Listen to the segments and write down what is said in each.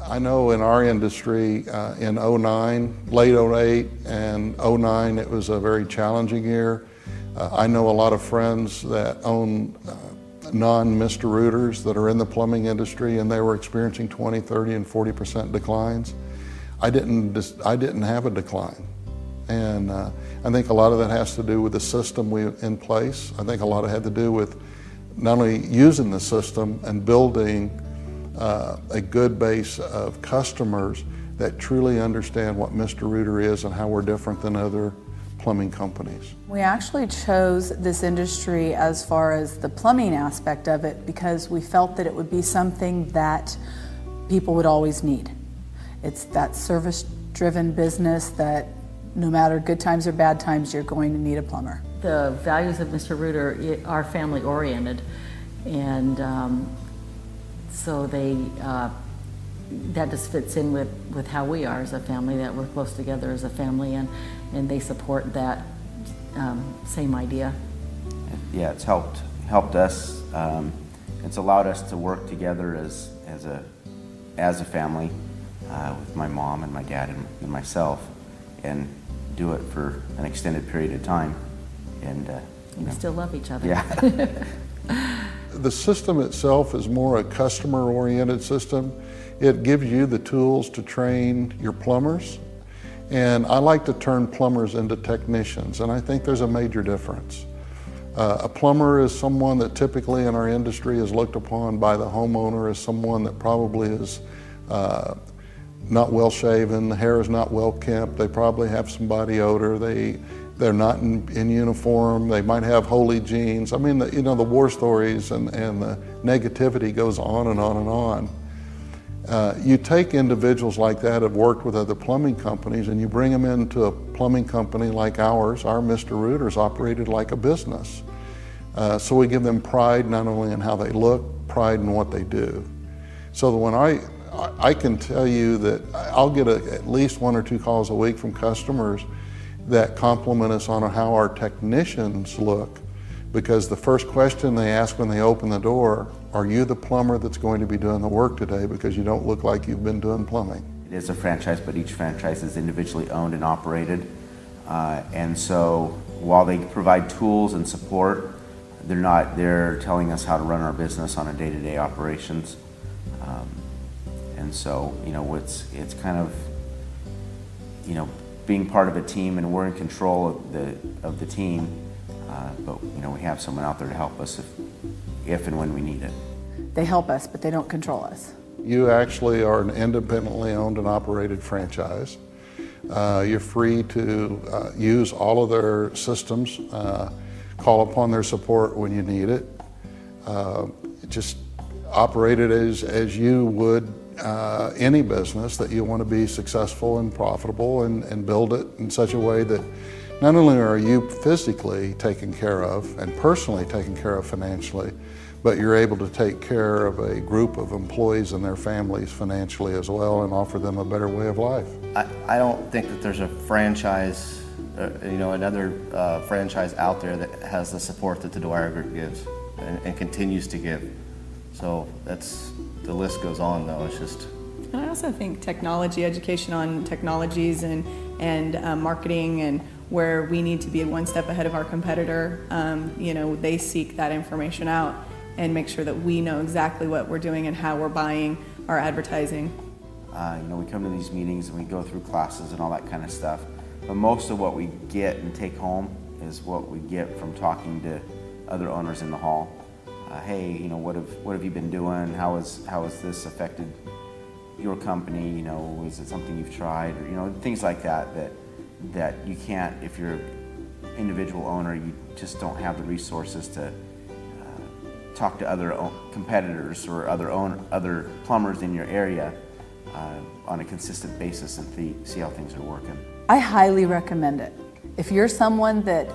I know in our industry in '09, late '08 and '09, it was a very challenging year. I know a lot of friends that own non-Mr. Rooters that are in the plumbing industry, and they were experiencing 20, 30, and 40% declines. I didn't have a decline. And I think a lot of that has to do with the system in place. I think a lot of it had to do with not only using the system and building a good base of customers that truly understand what Mr. Rooter is and how we're different than other plumbing companies. We actually chose this industry as far as the plumbing aspect of it because we felt that it would be something that people would always need. It's that service-driven business that no matter good times or bad times, you're going to need a plumber. The values of Mr. Rooter are family-oriented, and so that just fits in with how we are as a family, that we're close together as a family, and they support that same idea. Yeah, it's helped us. It's allowed us to work together as a family with my mom and my dad and myself, and do it for an extended period of time. And we still love each other. Yeah. The system itself is more a customer-oriented system. It gives you the tools to train your plumbers. And I like to turn plumbers into technicians, and I think there's a major difference. A plumber is someone that typically in our industry is looked upon by the homeowner as someone that probably is not well shaven, the hair is not well kempt, they probably have some body odor, they're not in uniform, they might have holy jeans. I mean, the war stories and the negativity goes on and on and on. You take individuals like that who have worked with other plumbing companies and you bring them into a plumbing company like ours. Our Mr. Rooters operated like a business. So we give them pride not only in how they look, pride in what they do. So that when I can tell you that I'll get at least 1 or 2 calls a week from customers that compliment us on how our technicians look, because the first question they ask when they open the door, are you the plumber that's going to be doing the work today, because you don't look like you've been doing plumbing. It is a franchise, but each franchise is individually owned and operated. And so while they provide tools and support, they're telling us how to run our business on a day-to-day operations. And so, it's kind of, being part of a team, and we're in control of the team, but we have someone out there to help us if and when we need it. They help us, but they don't control us. You actually are an independently owned and operated franchise. You're free to use all of their systems, call upon their support when you need it. Just operate it as you would any business that you want to be successful and profitable, and build it in such a way that not only are you physically taken care of and personally taken care of financially, but you're able to take care of a group of employees and their families financially as well, and offer them a better way of life. I don't think that there's a franchise, another franchise out there that has the support that the Dwyer Group gives and continues to give. So the list goes on, though. It's just. And I also think technology, education on technologies and marketing, and where we need to be one step ahead of our competitor. They seek that information out and make sure that we know exactly what we're doing and how we're buying our advertising. We come to these meetings and we go through classes and all that kind of stuff. But most of what we get and take home is what we get from talking to other owners in the hall. Hey, what have you been doing? How has this affected your company? Is it something you've tried? Or, things like that you can't, if you're an individual owner, you just don't have the resources to talk to other competitors or other plumbers in your area on a consistent basis and see how things are working. I highly recommend it. If you're someone that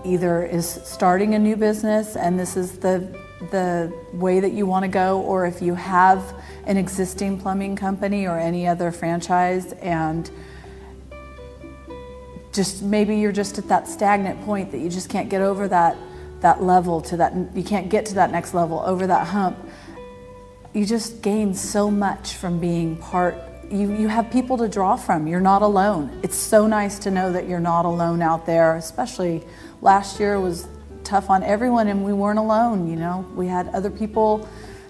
either is starting a new business and this is the way that you want to go, or if you have an existing plumbing company or any other franchise, and just maybe you're just at that stagnant point that you just can't get over that level, you can't get to that next level, over that hump, you just gain so much from being part. You have people to draw from. You're not alone. It's so nice to know that you're not alone out there, especially last year was tough on everyone and we weren't alone, you know. We had other people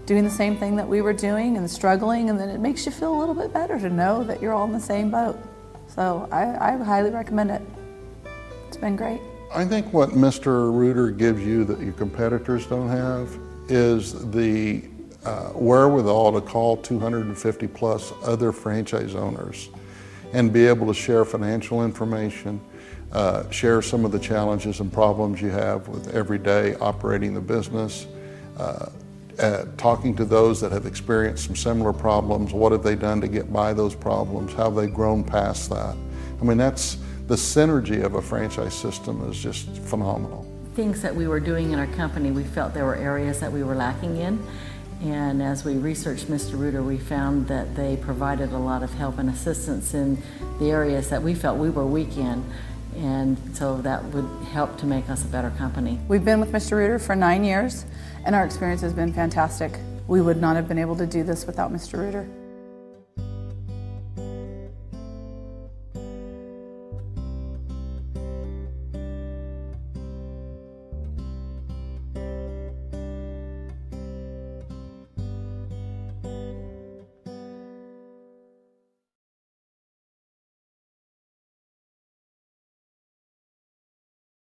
doing the same thing that we were doing and struggling, and then it makes you feel a little bit better to know that you're all in the same boat. So I highly recommend it. It's been great. I think what Mr. Rooter gives you that your competitors don't have is the wherewithal to call 250 plus other franchise owners and be able to share financial information, share some of the challenges and problems you have with every day operating the business, talking to those that have experienced some similar problems. What have they done to get by those problems? How have they grown past that? I mean, that's the synergy of a franchise system is just phenomenal. Things that we were doing in our company, we felt there were areas that we were lacking in. And as we researched Mr. Rooter, we found that they provided a lot of help and assistance in the areas that we felt we were weak in. And so that would help to make us a better company. We've been with Mr. Rooter for 9 years, and our experience has been fantastic. We would not have been able to do this without Mr. Rooter.